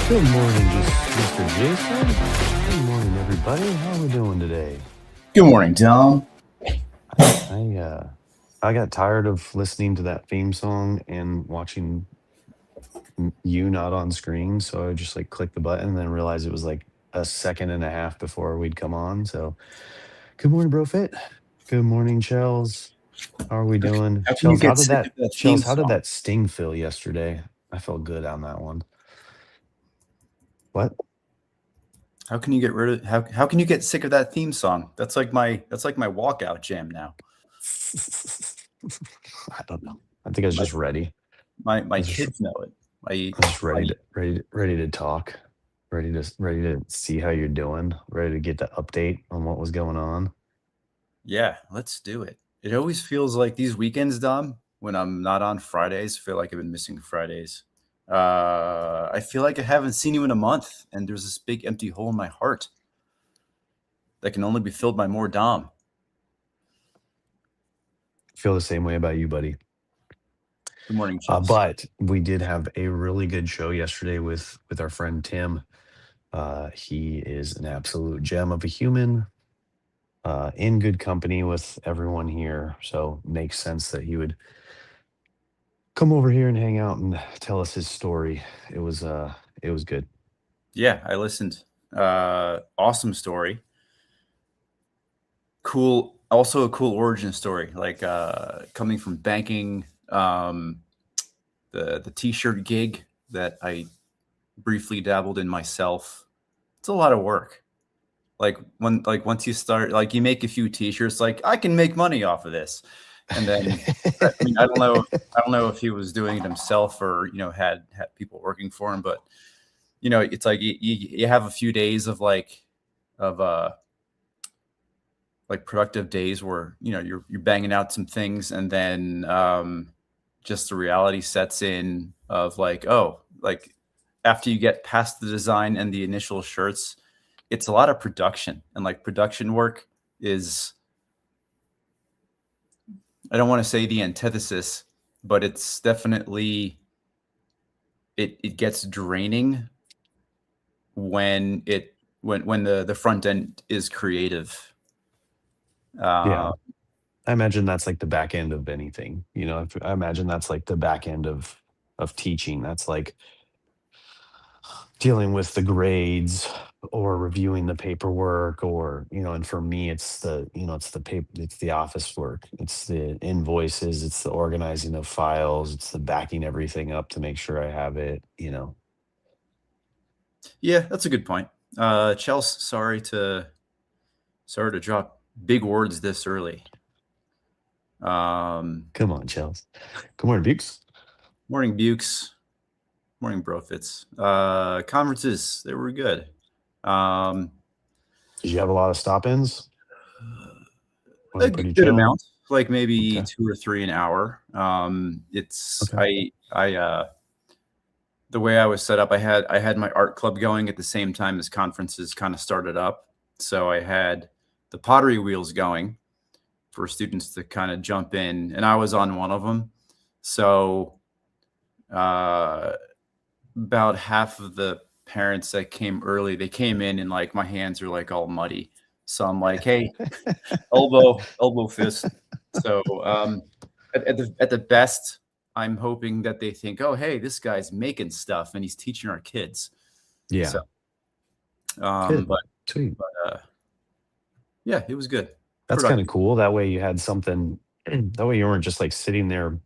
Good morning, just Mr. Jason. Good morning, everybody. How are we doing today? Good morning, Tom. I got tired of listening to that theme song and watching you not on screen, so I just like clicked the button and then realized it was like a second and a half before we'd come on. So, good morning, Bro Fit. Good morning, Chels. How are we doing, How can you Chels? get sick of that theme How did song? that sting feel yesterday? I felt good on that one. What? How can you get rid of how can you get sick of that theme song? That's like my walkout jam now. I don't know. I think I was My just ready. my I was just kids know it. I was just My ready to talk, ready to see how you're doing, ready to get the update on what was going on. Yeah, let's do it. It always feels like these weekends, Dom, when I'm not on Fridays, feel like I've been missing Fridays. I feel like I haven't seen you in a month, and there's this big empty hole in my heart that can only be filled by more Dom. I feel the same way about you, buddy. Good morning, Chels. But we did have a really good show yesterday with our friend Tim. He is an absolute gem of a human, in good company with everyone here. So makes sense that he would come over here and hang out and tell us his story. It was good. Yeah, I listened. Awesome story. Cool, also a cool origin story, like coming from banking, the t-shirt gig that I briefly dabbled in myself. It's a lot of work. Like once you start, like you make a few t-shirts, like I can make money off of this. And then I mean, I don't know if he was doing it himself or had people working for him, but it's like you have a few days of of like productive days where you're banging out some things, and then just the reality sets in of like, oh, like after you get past the design and the initial shirts, it's a lot of production, and like production work is, I don't want to say the antithesis, but it's definitely, it gets draining when the front end is creative. Yeah. uh, I imagine that's like the back end of anything. I imagine that's like the back end of teaching. That's like dealing with the grades or reviewing the paperwork or, and for me it's it's the paper, it's the office work. It's the invoices, it's the organizing of files, it's the backing everything up to make sure I have it. yeah, that's a good point. Chelsea, sorry to drop big words this early. Um, Come on, Chels. Good morning, Bukes. Morning, Bukes. Morning, Brofits. Conferences, they were good. Um, Did you have a lot of stop-ins? Was a it pretty good chill? amount, like maybe Okay. 2 or 3 an hour. It's Okay. I The way I was set up, I had my art club going at the same time as conferences kind of started up. So I had the pottery wheels going for students to kind of jump in, and I was on one of them. So uh, about half of the parents that came early, they came in and like my hands are like all muddy. So I'm like, hey, elbow fist. So at the best, I'm hoping that they think, oh, hey, this guy's making stuff and he's teaching our kids. So Yeah. um, Good. but Sweet. yeah, it was good, That's kind of productive. cool. That way you had something. That way you weren't just like sitting there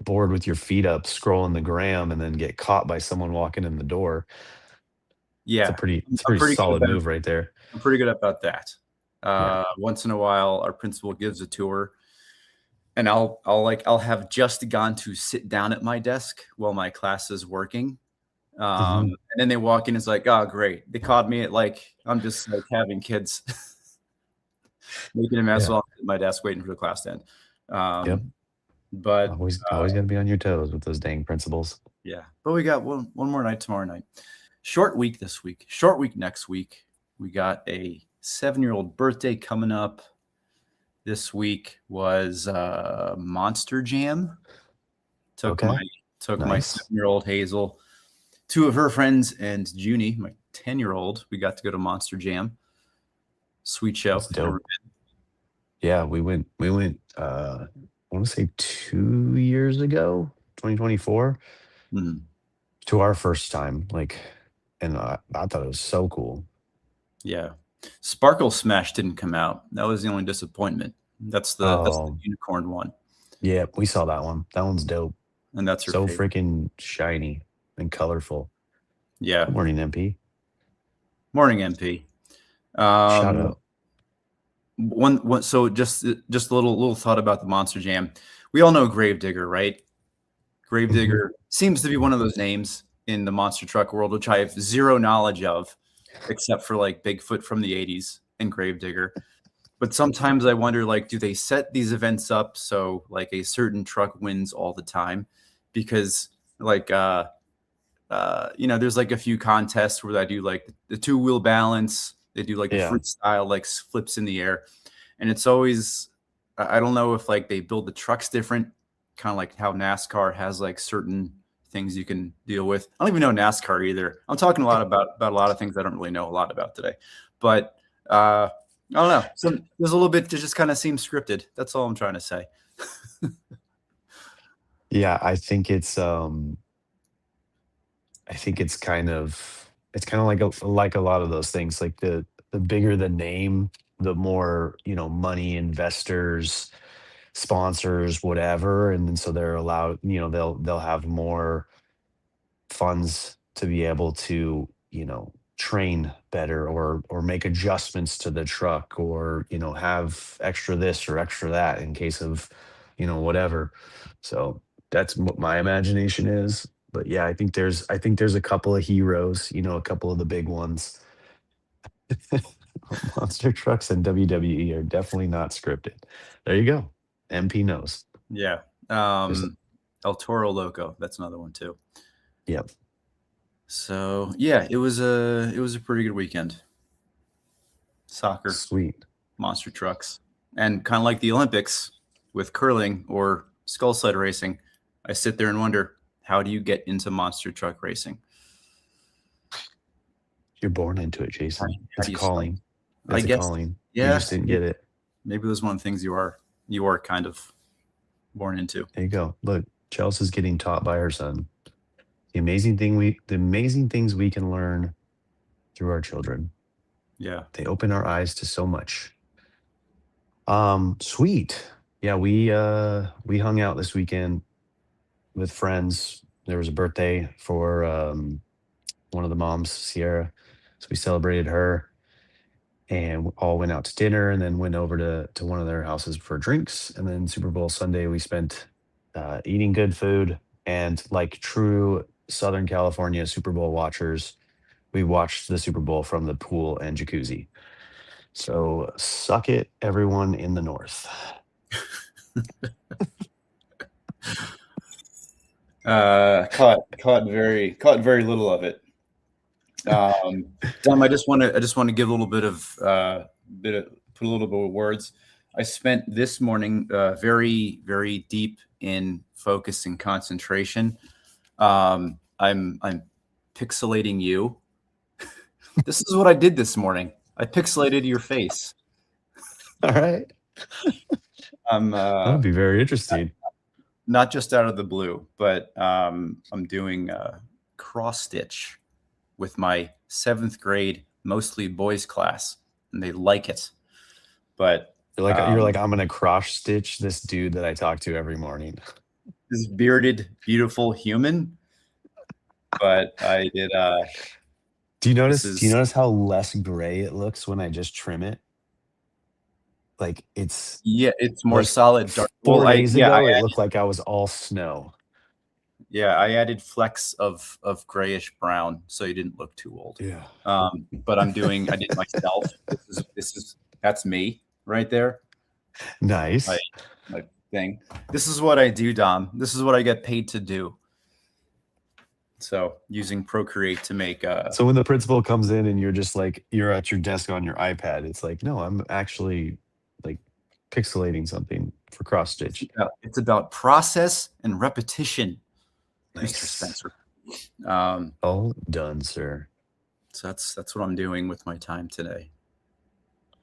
bored with your feet up scrolling the gram and then get caught by someone walking in the door. Yeah, It's a I'm pretty pretty good solid about move right there. I'm pretty good about that. Yeah. Once in a while, our principal gives a tour, and I'll have just gone to sit down at my desk while my class is working. Hmm. And then they walk in, it's like, oh, great. They caught me at like, I'm just like having kids making a mess Yeah. while I'm at my desk waiting for the class to end. Yep. Um, but Always got to be on your toes with those dang principles. yeah, but we got one more night tomorrow night. Short week this week, short week next week. We got a 7-year-old birthday coming up. This week was Monster Jam. Took my Okay. took my Nice. 7-year-old Hazel. two of her friends and Junie, my 10-year-old, we got to go to Monster Jam. Sweet show. That's dope. Yeah, we went I want to say 2 years ago, 2024, Mhm. to our first time. Like, and I thought it was so cool. Yeah. Sparkle Smash didn't come out. That was the only disappointment. That's the Oh, unicorn one, yeah, we saw that one. That one's dope. and that's her So favorite. freaking shiny and colorful. Yeah. Good morning, MP. Morning, MP. Shout Um, out. one. So just a little thought about the Monster Jam. We all know Gravedigger, right? Mhm. Gravedigger seems to be one of those names in the monster truck world, which I have zero knowledge of, except for like Bigfoot from the '80s and Gravedigger. But sometimes I wonder, like, do they set these events up so like a certain truck wins all the time? Because like there's like a few contests where I do like the two wheel balance, they do like the Yeah. freestyle like flips in the air, and it's always I don't know if like they build the trucks different, kind of like how NASCAR has like certain things you can deal with. I don't even know NASCAR either. I'm talking a lot about a lot of things I don't really know a lot about today, but I don't know. There's a little bit to just kind of seem scripted. That's all I'm trying to say. Yeah, I think it's kind of like a lot of those things. Like the bigger the name, the more, money investors, sponsors, whatever, and then so they're allowed, they'll have more funds to be able to, train better, or make adjustments to the truck, or, have extra this or extra that in case of, whatever. So that's what my imagination is. But yeah, I think there's a couple of heroes, a couple of the big ones. Monster trucks and WWE are definitely not scripted. There you go. MP knows. Yeah. There's El Toro Loco. That's another one too. Yep. So yeah, it was a pretty good weekend. Soccer, Sweet. monster trucks, and kind of like the Olympics with curling or skull sled racing. I sit there and wonder, how do you get into monster truck racing? You're born into it, How, Jason. how It's do a you start? calling. I It's a guess, calling. You yeah, just didn't get it. maybe it was one of the things you are kind of born into. There you go. Look, Chelsea's getting taught by her son. The amazing things we can learn through our children. Yeah. They open our eyes to so much. Sweet. Yeah, we hung out this weekend with friends. There was a birthday for one of the moms, Sierra. So we celebrated her, and all went out to dinner, and then went over to one of their houses for drinks. And then Super Bowl Sunday we spent eating good food, and like true Southern California Super Bowl watchers, we watched the Super Bowl from the pool and jacuzzi. So suck it, everyone in the north. Caught very little of it. Dom, I just want to give a little put a little bit of words. I spent this morning very very deep in focus and concentration. I'm pixelating you. This is what I did this morning. I pixelated your face. All right. I'm That would be very interesting. not just out of the blue, but I'm doing cross stitch with my seventh grade, mostly boys class, and they like it. But You're like, I'm gonna cross stitch this dude that I talk to every morning. this bearded, beautiful human. But I did. Do you This notice do you is notice how less gray it looks when I just trim it? Like it's Yeah, it's more like solid dark. Well, 4 days ago it looked like I was all snow. I added flecks of grayish brown, so you didn't look too old. Yeah. But I did myself. That's me right there. My Nice. my thing. This is what I do, Dom. This is what I get paid to do. So using Procreate to make So when the principal comes in and you're at your desk on your iPad, it's like, no, I'm actually like pixelating something for cross stitch. it's about process and repetition, Mr. Nice. Spencer. Um, All done, sir. so that's what I'm doing with my time today.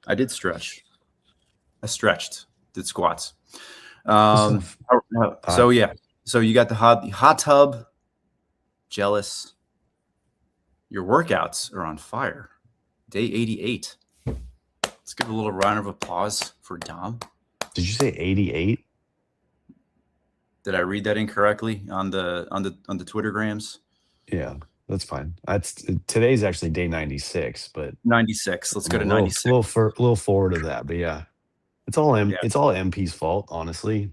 I did stretch. I stretched. Did squats. Good stuff. So yeah. So you got the hot tub. Jealous. Your workouts are on fire. Day 88. Let's give a little round of applause for Dom. Did you say 88? Did I read that incorrectly on the Twittergrams? Yeah, that's fine. That's today's actually day 96, but 96. Let's I'm go a to little 96. little forward of that. But yeah, Yeah. it's all MP's fault, honestly.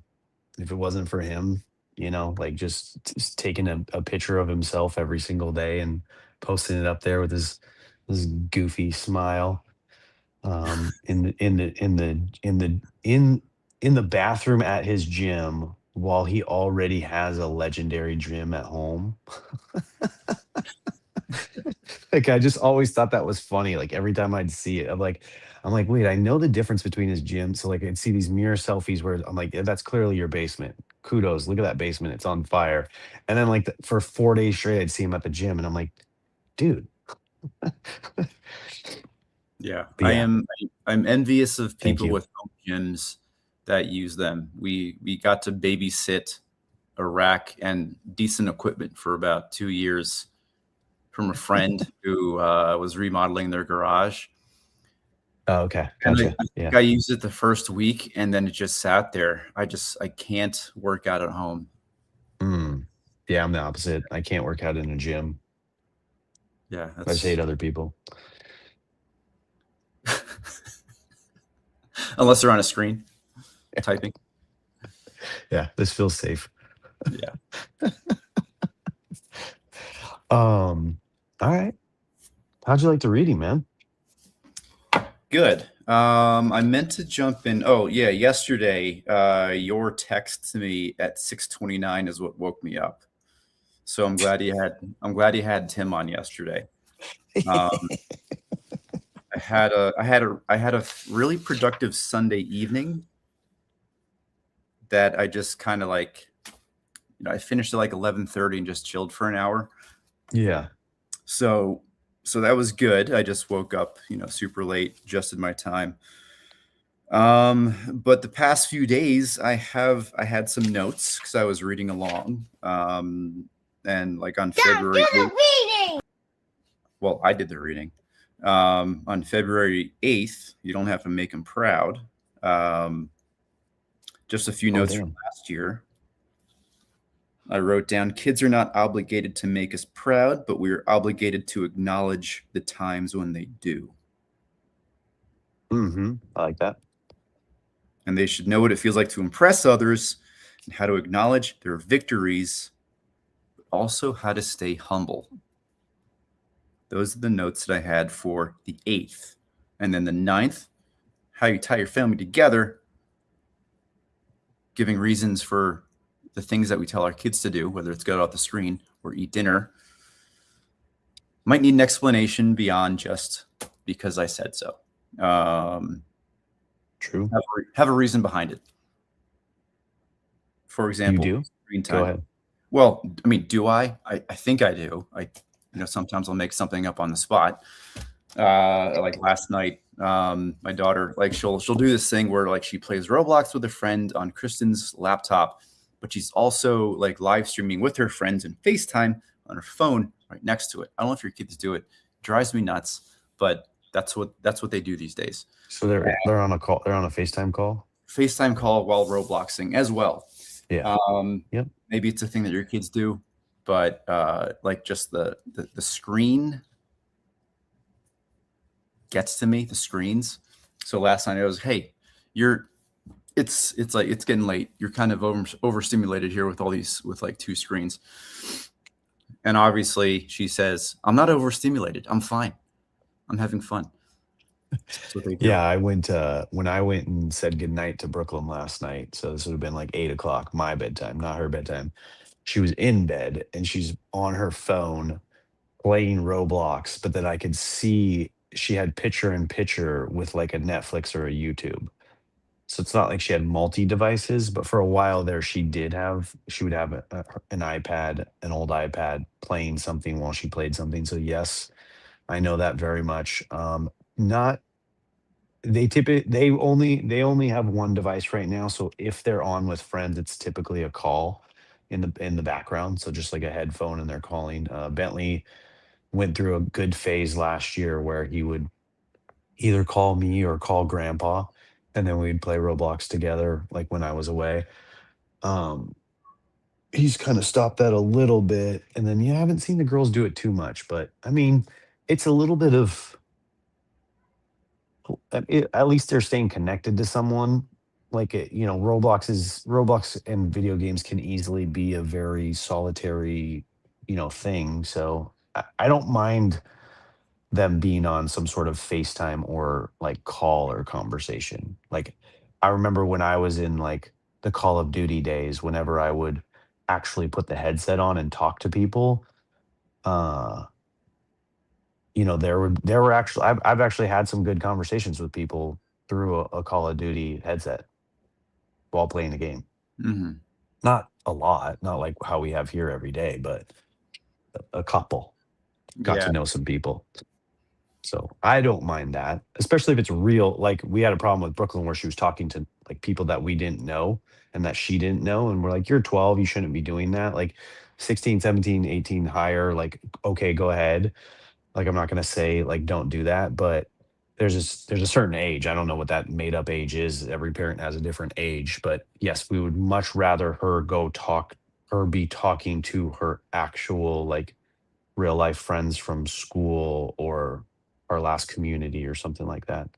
If it wasn't for him, like just taking a picture of himself every single day and posting it up there with his goofy smile, in the bathroom at his gym while he already has a legendary gym at home. Like, I just always thought that was funny. Like, every time I'd see it, I'm like, wait, I know the difference between his gym. So like, I'd see these mirror selfies where I'm like, yeah, that's clearly your basement. Kudos, look at that basement, it's on fire. And then like for 4 days straight, I'd see him at the gym, and I'm like, dude. But Yeah. yeah, I'm envious of thank people you. with home gyms that use them. We got to babysit a rack and decent equipment for about 2 years from a friend who was remodeling their garage. Oh, okay, And gotcha. I think Yeah. I used it the first week and then it just sat there. I can't work out at home. Mm. Yeah, I'm the opposite. I can't work out in a gym. Yeah, I just hate that's other people. unless they're on a screen typing. Yeah, this feels safe. Yeah. All right. How'd you like the reading, man? Good. I meant to jump in. Oh yeah, yesterday, your text to me at 6:29 is what woke me up. So I'm glad you had Tim on yesterday. Um, I had a really productive Sunday evening that I just kind of like, I finished at like 11:30 and just chilled for an hour. Yeah. So so that was good. I just woke up, super late, adjusted my time. But the past few days, I had some notes because I was reading along. And like on February 8th, well, I did the reading. On February 8th, you don't have to make him proud. Um, just a few Oh, notes from damn. last year. I wrote down kids are not obligated to make us proud, but we are obligated to acknowledge the times when they do. Mm-hmm. I like that. And they should know what it feels like to impress others and how to acknowledge their victories, but also how to stay humble. Those are the notes that I had for the 8th. And then the 9th, how you tie your family together, giving reasons for the things that we tell our kids to do, whether it's go out the screen or eat dinner, might need an explanation beyond just because I said so. True. Have a reason behind it. For You example, do? screen Go time. ahead. Well, I mean, do I think I do. Sometimes I'll make something up on the spot. Like last night, my daughter, like she'll do this thing where like she plays Roblox with a friend on Kristen's laptop, but she's also like live streaming with her friends and FaceTime on her phone right next to it. I don't know if your kids do it. It drives me nuts, but that's what they do these days. So they're on a call. They're on a FaceTime call. FaceTime call while Robloxing as well. Yeah. Um, Yep. maybe it's a thing that your kids do, but like just the screen gets to me, the screens. So last night I was, hey, you're it's like it's getting late. You're kind of overstimulated here with all these with like two screens. And obviously she says, I'm not overstimulated. I'm fine. I'm having fun. That's what they do. Yeah. I went when I went and said goodnight to Brooklyn last night. So this would have been like 8 o'clock, my bedtime, not her bedtime. She was in bed and she's on her phone playing Roblox, but then I could see she had picture in picture with like a Netflix or a YouTube. So it's not like she had multi devices, but for a while there, she would have an iPad, an old iPad, playing something while she played something. So yes, I know that very much. Not they only have one device right now. So if they're on with friends, it's typically a call in the background. So just like a headphone, and they're calling. Bentley went through a good phase last year where he would either call me or call grandpa, and then we'd play Roblox together like when I was away. Um he's kind of stopped that a little bit, and then yeah, I haven't seen the girls do it too much, but I mean, it's a little bit of at least they're staying connected to someone. Like Roblox and video games can easily be a very solitary, thing. So I don't mind them being on some sort of FaceTime or like call or conversation. Like I remember when I was in like the Call of Duty days, whenever I would actually put the headset on and talk to people, uh, there were actually I've actually had some good conversations with people through a Call of Duty headset while playing a game. Hmm. Not a lot, not like how we have here every day, but a couple. Got Yeah. to know some people. So I don't mind that, especially if it's real. Like we had a problem with Brooklyn where she was talking to like people that we didn't know and that she didn't know. And we're like, you're 12, you shouldn't be doing that. Like 16, 17, 18 higher, like, okay, go ahead. Like I'm not gonna say like don't do that, but there's a certain age. I don't know what that made up age is. Every parent has a different age. But yes, we would much rather her be talking to her actual like real life friends from school or our last community or something like that.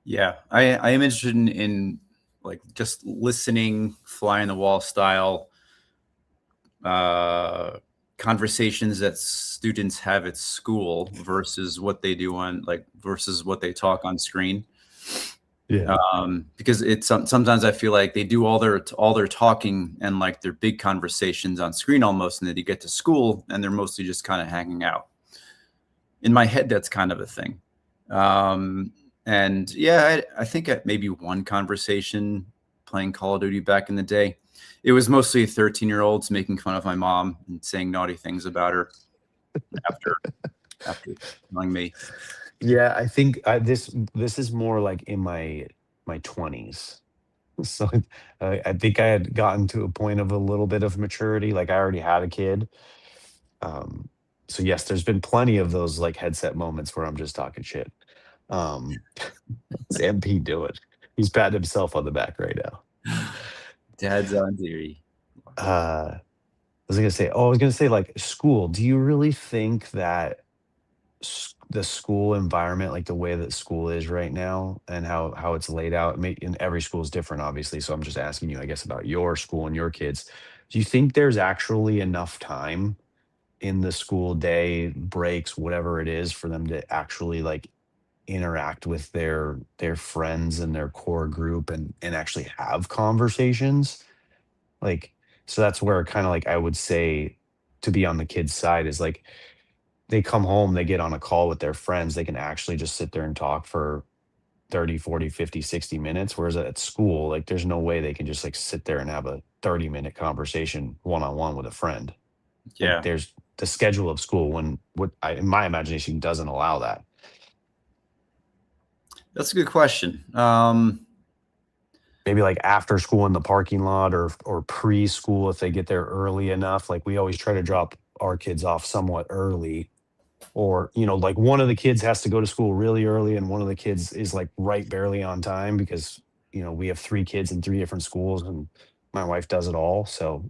Yeah. I am interested in like just listening, fly on the wall style uh, conversations that students have at school versus what they do on like versus what they talk on screen. Yeah. Because it's sometimes I feel like they do all their talking and like their big conversations on screen almost, and then you get to school and they're mostly just kind of hanging out. In my head, that's kind of a thing. Um, and yeah, I think at maybe one conversation playing Call of Duty back in the day, it was mostly 13-year-olds making fun of my mom and saying naughty things about her after after telling me. Yeah, I think this is more like in my 20s. So I think I had gotten to a point of a little bit of maturity. Like I already had a kid. Um, so yes, there's been plenty of those like headset moments where I'm just talking shit. Um, what's MP doing? He's patting himself on the back right now. Dad's on duty. I was gonna say like school. Do you really think that the school environment, like the way that school is right now and how it's laid out, and every school is different, obviously. So I'm just asking you, I guess, about your school and your kids. Do you think there's actually enough time in the school day, breaks, whatever it is, for them to actually like interact with their friends and their core group and actually have conversations? Like, so that's where kind of like I would say to be on the kids' side is like they come home, they get on a call with their friends, they can actually just sit there and talk for 30, 40, 50, 60 minutes. Whereas at school, like there's no way they can just like sit there and have a 30-minute conversation one on one with a friend. Like Yeah, there's the schedule of school when in my imagination doesn't allow that. that's a good question. Maybe like after school in the parking lot or preschool if they get there early enough. Like we always try to drop our kids off somewhat early, or like one of the kids has to go to school really early and one of the kids is like right barely on time because we have three kids in three different schools, and my wife does it all, so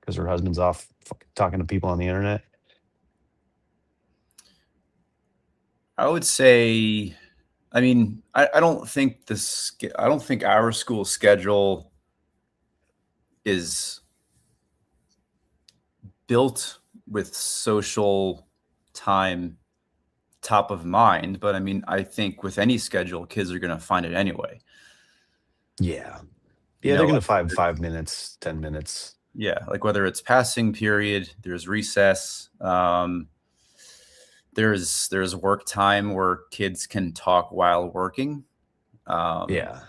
because her husband's off talking to people on the internet. I would say, I mean, I don't think I don't think our school schedule is built with social time top of mind, but I mean, I think with any schedule, kids are going to find it anyway. Yeah, You yeah, they're know, gonna like, five minutes, 10 minutes. yeah, like whether it's passing period, there's recess, there's work time where kids can talk while working. Um, Yeah,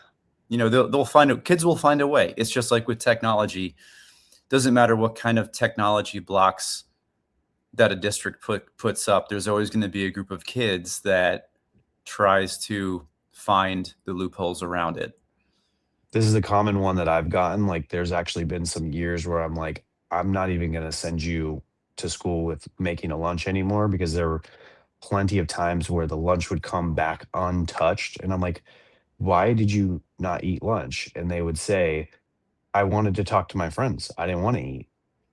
they'll find it. Kids will find a way. It's just like with technology. Doesn't matter what kind of technology blocks that a district puts up. There's always going to be a group of kids that tries to find the loopholes around it. This is a common one that I've gotten. Like, there's actually been some years where I'm like, I'm not even going to send you to school with making a lunch anymore, because there were plenty of times where the lunch would come back untouched. And I'm like, why did you not eat lunch? And they would say, I wanted to talk to my friends. I didn't want to eat.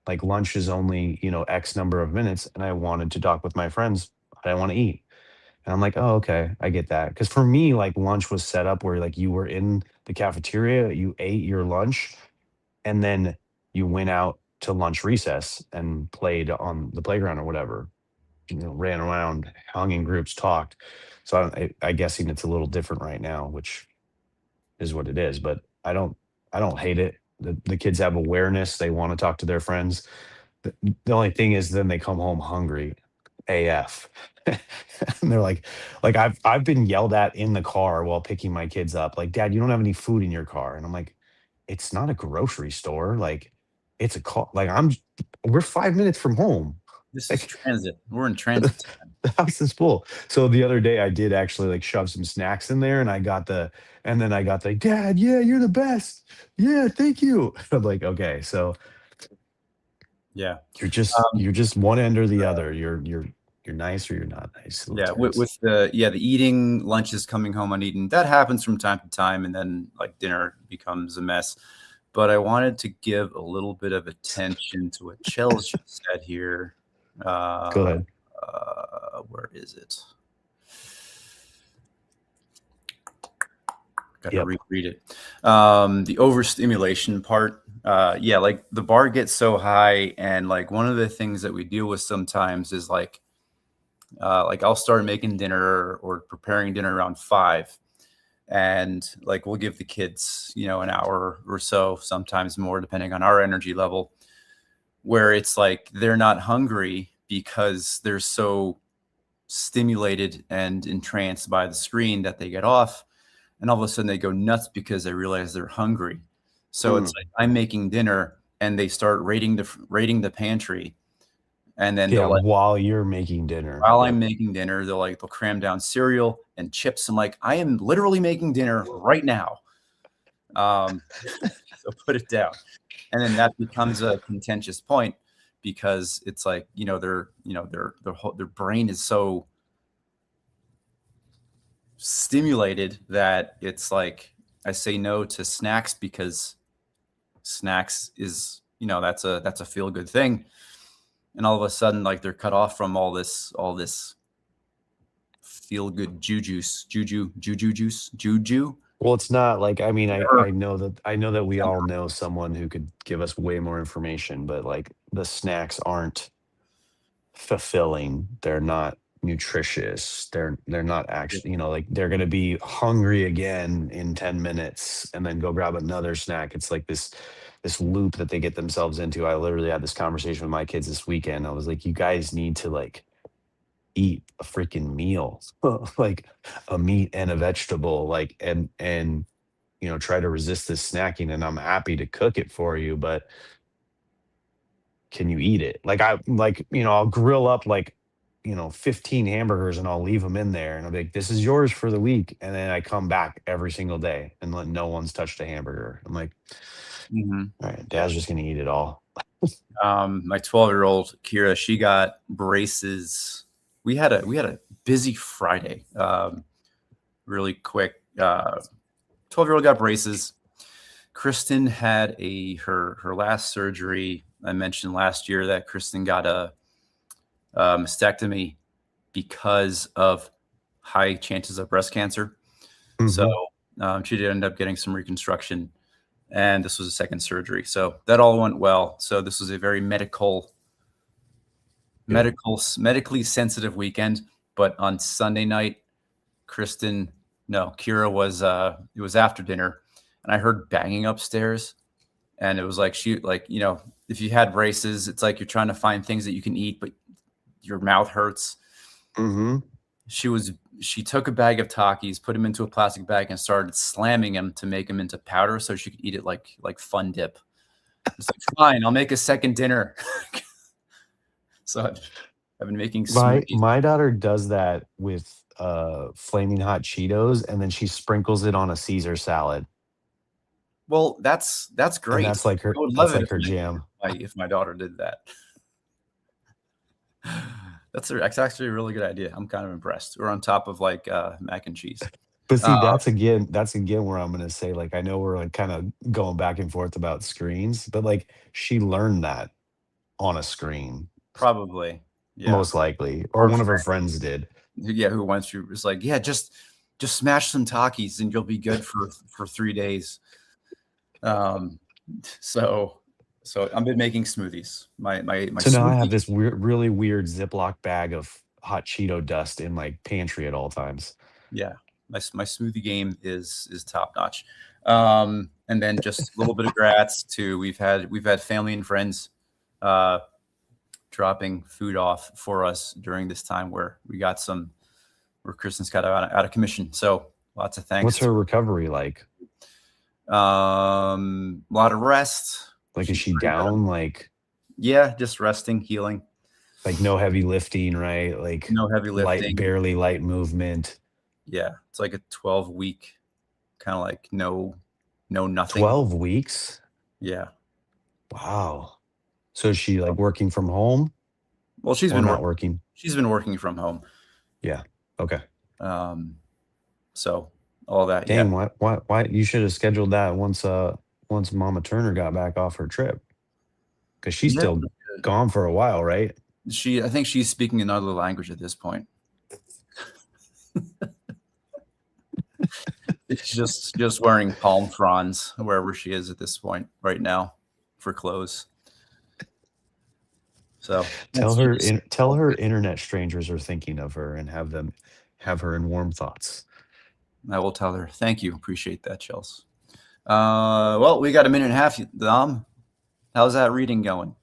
Like, lunch is only, X number of minutes, and I wanted to talk with my friends. I didn't want to eat. And I'm like, oh, okay, I get that. Because for me, like, lunch was set up where, like, you were in the cafeteria, you ate your lunch, and then you went out to lunch recess and played on the playground or whatever. Ran around, hung in groups, talked. So I guessing it's a little different right now, which is what it is. But I don't hate it. The kids have awareness. They want to talk to their friends. The only thing is, then they come home hungry AF. And they're like, I've been yelled at in the car while picking my kids up, like, Dad, you don't have any food in your car. And I'm like, it's not a grocery store. Like, it's a car. Like, we're 5 minutes from home. This is Like, transit. We're in transit time. the house is full. So the other day I did actually, like, shove some snacks in there, and then I got the, Dad, yeah, you're the best. Yeah, thank you. I'm like, okay, so Yeah. you're just one end or the other. You're nice or you're not nice. It Yeah, with, depends. with the eating lunches coming home uneaten, that happens from time to time, and then like dinner becomes a mess. But I wanted to give a little bit of attention to what Chels just said here. Go Uh, ahead. where is it? Got to Yep. reread it. The overstimulation part. Yeah, like the bar gets so high, and like one of the things that we deal with sometimes is like I'll start making dinner or preparing dinner around 5, and like we'll give the kids, an hour or so, sometimes more, depending on our energy level, where it's like they're not hungry because they're so stimulated and entranced by the screen that they get off, and all of a sudden they go nuts because they realize they're hungry. So it's Mm. like I'm making dinner and they start raiding the pantry, and then Yeah, they'll, while you're making dinner. while I'm Yep. making dinner, they'll cram down cereal and chips. I'm like, I am literally making dinner right now. Um, so put it down. And then that becomes a contentious point because it's like, their brain is so stimulated that it's like I say no to snacks because snacks is, that's a feel good thing. And all of a sudden, like they're cut off from all this feel good juju. Well, it's not like, I mean, I Or I know that we all know someone who could give us way more information, but, like, the snacks aren't fulfilling. They're not nutritious. They're not actually, like, they're gonna be hungry again in 10 minutes and then go grab another snack. It's like this loop that they get themselves into. I literally had this conversation with my kids this weekend. I was like, "You guys need to, like, eat a freaking meal, like a meat and a vegetable, like, and try to resist this snacking, and I'm happy to cook it for you, but can you eat it?" Like, I'll grill up, like, 15 hamburgers, and I'll leave them in there, and I'll be like, "This is yours for the week." And then I come back every single day and let no one's touched a hamburger. I'm like, Mhm. all right, Yeah. Dad's just gonna eat it all. My 12-year-old Kira, she got braces. We had a busy Friday. Really quick. 12-year-old got braces. Kristen had her last surgery. I mentioned last year that Kristen got a mastectomy because of high chances of breast cancer. So Hmm. she did end up getting some reconstruction, and this was a second surgery. So that all went well. So this was a very Good. medically sensitive weekend. But on Sunday night, Kristen, no, Kira was it was after dinner, and I heard banging upstairs, and it was like she like if you had braces, it's like you're trying to find things that you can eat, but your mouth hurts. Hmm. she took a bag of Takis, put them into a plastic bag, and started slamming them to make them into powder so she could eat it like Fun Dip. It's like, fine, I'll make a second dinner. So I've been making smoothies. My daughter does that with flaming hot Cheetos, and then she sprinkles it on a Caesar salad. Well, that's And great. I would love that's it like her jam. if my daughter did that. That's actually a really good idea. I'm kind of impressed. We're on top of like mac and cheese. But see, Uh, that's again where I'm gonna say, like, I know we're like kind of going back and forth about screens, but like she learned that on a screen, Probably, yeah. most likely, or Or one of her friends did. yeah, who went through was like, yeah, just smash some Takis and you'll be good for 3 days. Um, so I've been making smoothies. My So now I have smoothie. this really weird Ziploc bag of hot Cheeto dust in my pantry at all times. Yeah, my smoothie game is top notch. And then just a little bit of grats to we've had family and friends uh, dropping food off for us during this time where Kristen's got out of commission. So lots of thanks What's to her recovery like? a lot of rest. Like, is She's she pretty good. down? Yeah, just resting, healing. Like no heavy lifting, right? Like No heavy lifting. barely light movement. Yeah, it's like a 12-week kind of like no nothing. 12 weeks? Yeah. Wow. So is she like working from home Well, or not working? she's been working from home. Yeah. Okay. So all that, yeah. Dang, why you should have scheduled that once Mama Turner got back off her trip. Because she's Yeah. still gone for a while, right? I think she's speaking another language at this point. It's just wearing palm fronds wherever she is at this point right now for clothes. So Tell her internet strangers are thinking of her and have her in warm thoughts. I will tell her. Thank you. Appreciate that, Chels. Well, we got a minute and a half, Dom. How's that reading going?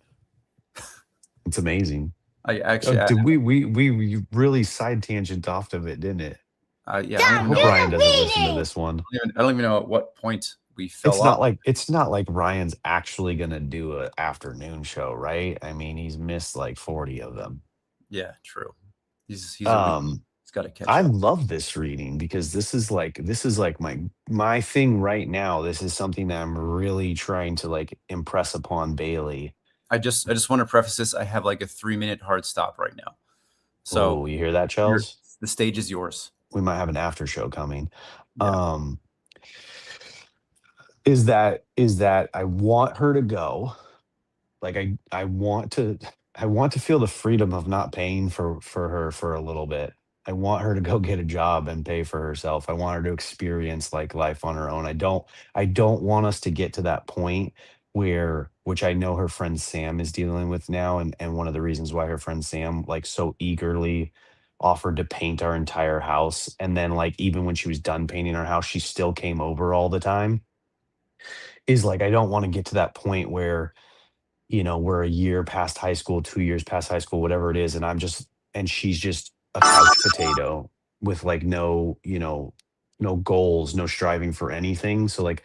It's amazing. I actually, Did we really side tangent off of it, didn't it? yeah, I hope Ryan doesn't listen to this one. I don't even know at what point we fell off. It's not like Ryan's actually gonna do an afternoon show, right? I mean, he's missed like 40 of them. Yeah, true. He's he's got to catch I up. love this reading because this is like my thing right now. This is something that I'm really trying to like impress upon Bailey. I just want to preface this. I have like a 3-minute hard stop right now. So So you hear that, Chels? the stage is yours. We might have an after show coming. Yeah. Is that I want her to go. Like I want to feel the freedom of not paying for her for a little bit. I want her to go get a job and pay for herself. I want her to experience like life on her own. I don't want us to get to that point where, which I know her friend Sam is dealing with now, and one of the reasons why her friend Sam like so eagerly offered to paint our entire house, and then like even when she was done painting our house, she still came over all the time, is like I don't want to get to that point where, we're a year past high school, 2 years past high school, whatever it is, and she's just a couch potato with like no goals, no striving for anything. So like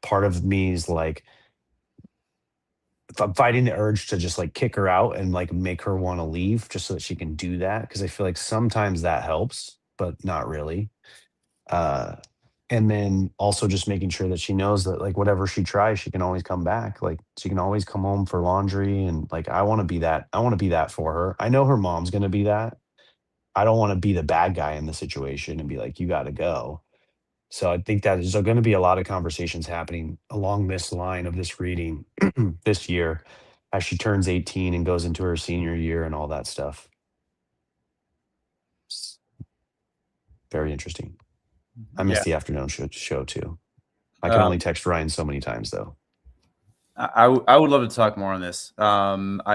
part of me is like, if I'm fighting the urge to just like kick her out and like make her want to leave just so that she can do that. Cause I feel like sometimes that helps, but not really. Uh, and then also just making sure that she knows that like whatever she tries, she can always come back. Like she can always come home for laundry. And like I want to be that. I want to be that for her. I know her mom's gonna be that. I don't want to be the bad guy in the situation and be like, you gotta go. So I think that there's going to be a lot of conversations happening along this line of this reading this year as she turns 18 and goes into her senior year and all that stuff. It's very interesting. I missed the afternoon show too. I can only text Ryan so many times though. I would love to talk more on this. The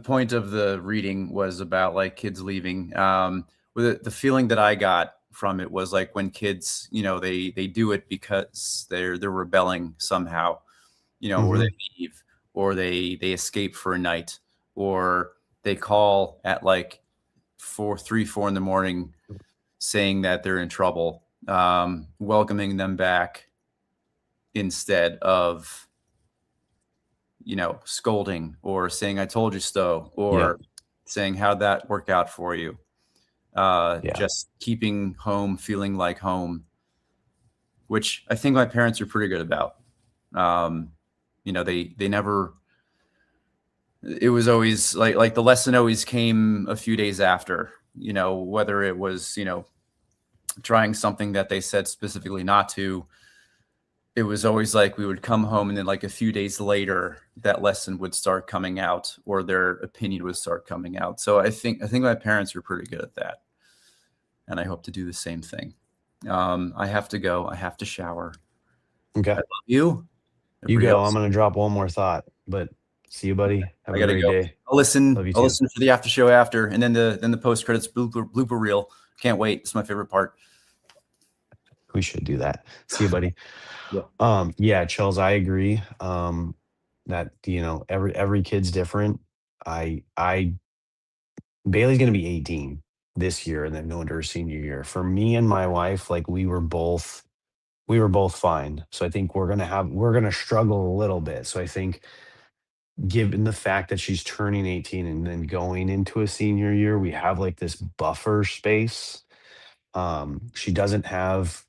point of the reading was about like kids leaving. With the feeling that I got from it was like when kids, they do it because they're rebelling somehow, or they leave, or they escape for a night, or they call at like 4 in the morning saying that they're in trouble, welcoming them back instead of, scolding or saying "I told you so" Yep. or saying "How'd that work out for you?" Yeah. Just keeping home feeling like home, which I think my parents are pretty good about. Um, they never. It was always like the lesson always came a few days after. Whether it was trying something that they said specifically not to, it was always like we would come home and then like a few days later that lesson would start coming out or their opinion would start coming out. So I think my parents are pretty good at that, and I hope to do the same thing. I have to go. I have to shower. I Okay. love you. You Everybody go. I'm else, gonna drop one more thought, but see you, buddy. Have I a gotta great go. day. I'll listen. Love you I'll too. listen for the after show after, and then the post credits blooper reel. Can't wait. It's my favorite part. We should do that. See you, buddy. Yeah. Yeah, Chels, I agree. That every kid's different. I Bailey's gonna be 18 this year and then going to her senior year. For me and my wife, like we were both fine. So I think we're gonna struggle a little bit. So I think given the fact that she's turning 18 and then going into a senior year, we have like this buffer space. She doesn't have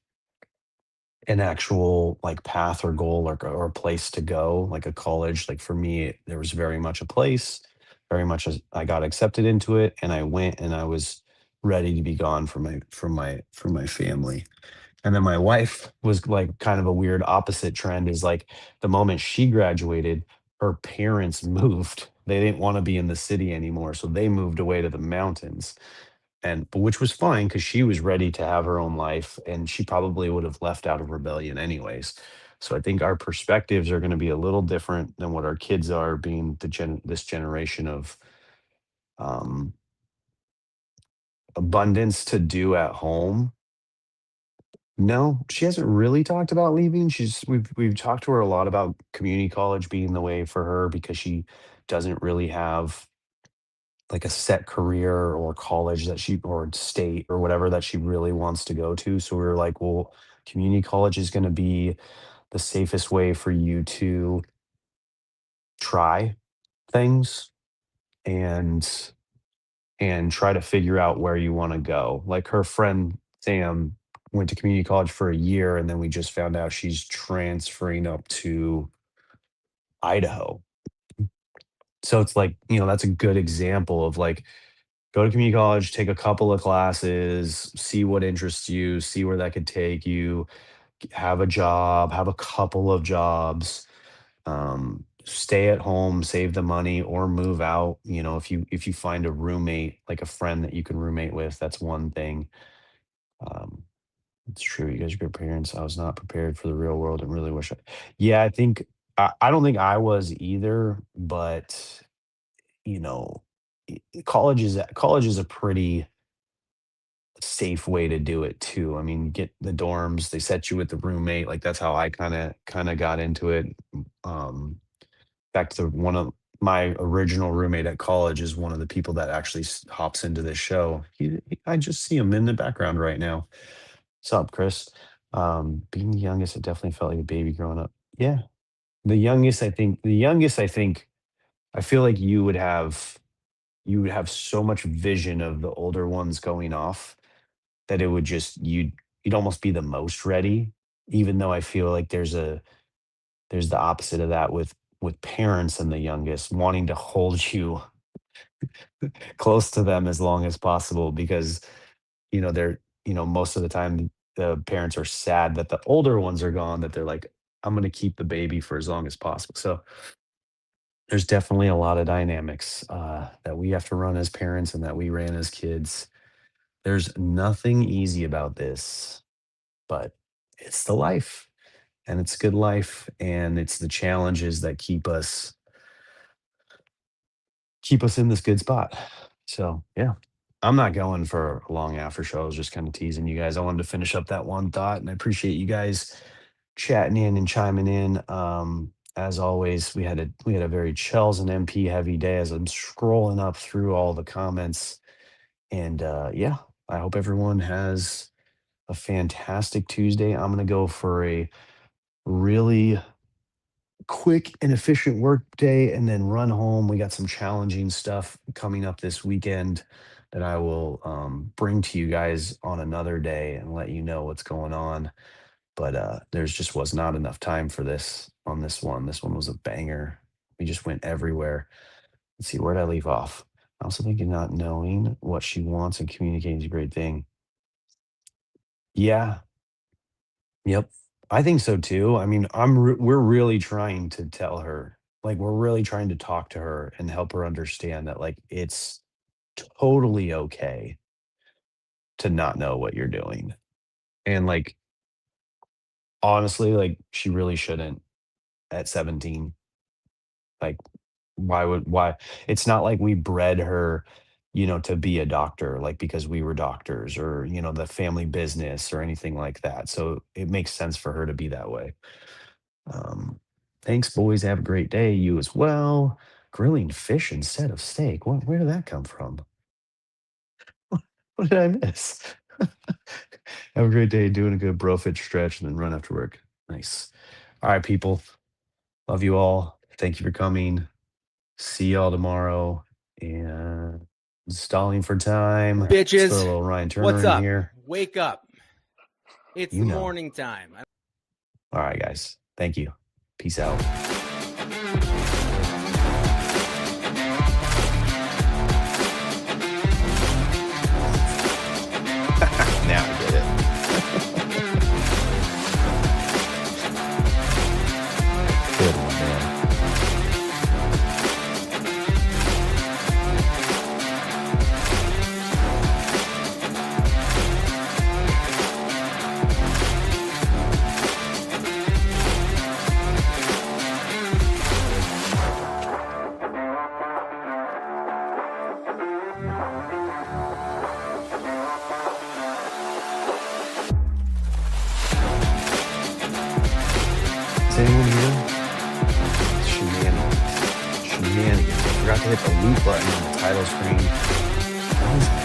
an actual like path or goal or a place to go like a college. Like for me, there was very much a place, very much as I got accepted into it and I went and I was ready to be gone from my family. And then my wife was like kind of a weird opposite trend is like the moment she graduated, her parents moved. They didn't want to be in the city anymore, so they moved away to the mountains. And but which was fine because she was ready to have her own life and she probably would have left out of rebellion anyways. So I think our perspectives are going to be a little different than what our kids are being this generation of um abundance to do at home. No, she hasn't really talked about leaving. We've talked to her a lot about community college being the way for her because she doesn't really have like a set career or college that she or state or whatever that she really wants to go to. So we were like, well, community college is going to be the safest way for you to try things and try to figure out where you want to go. Like her friend Sam went to community college for a year and then we just found out she's transferring up to Idaho. So it's like, that's a good example of like go to community college, take a couple of classes, see what interests you, see where that could take you, have a job, have a couple of jobs, stay at home, save the money, or move out. If you find a roommate, like a friend that you can roommate with, that's one thing. Um, it's true. You guys are good parents. I was not prepared for the real world and really wish yeah, I think I don't think I was either, but you know, college is a pretty safe way to do it too. I mean, get the dorms, they set you with the roommate. Like that's how I kind of got into it. Back to one of my original roommate at college is one of the people that actually hops into this show. I just see him in the background right now. What's up, Chris? Being the youngest, I definitely felt like a baby growing up. Yeah, the youngest, I think, I feel like you would have so much vision of the older ones going off that it would just you'd almost be the most ready, even though I feel like there's the opposite of that with parents and the youngest wanting to hold you close to them as long as possible because they're most of the time the parents are sad that the older ones are gone, that they're like, I'm going to keep the baby for as long as possible. So there's definitely a lot of dynamics that we have to run as parents and that we ran as kids. There's nothing easy about this, but it's the life, and it's good life, and it's the challenges that keep us in this good spot. So yeah, I'm not going for a long after show. I was just kind of teasing you guys. I wanted to finish up that one thought, and I appreciate you guys chatting in and chiming in. as always, we had a very Chels and MP heavy day as I'm scrolling up through all the comments. And yeah, I hope everyone has a fantastic Tuesday. I'm gonna go for a really quick and efficient work day and then run home. We got some challenging stuff coming up this weekend that I will bring to you guys on another day and let you know what's going on. But there's just was not enough time for this on this one. This one was a banger. We just went everywhere. Let's see, where did I leave off? I also think not knowing what she wants and communicating is a great thing. Yeah, yep. I think so too. I mean, we're really trying to tell her, like, we're really trying to talk to her and help her understand that, like, it's totally okay to not know what you're doing. And, like, honestly, like, she really shouldn't at 17. Like, why? It's not like we bred her, to be a doctor, like, because we were doctors or, the family business or anything like that. So it makes sense for her to be that way. Um, Thanks, boys. Have a great day. You as well. Grilling fish instead of steak. Where did that come from? What did I miss? Have a great day. Doing a good brofit stretch and then run after work. Nice. All right, people. Love you all. Thank you for coming. See y'all tomorrow. And stalling for time. Let's throw a Bitches, little Ryan Turner what's in up? here. Wake up. It's You the know. morning time. All right, guys. Thank you. Peace out. Now I get it. Good one, man. Is anyone here? Shenanigans. Shenanigans. I forgot to hit the loop button on the title screen. How is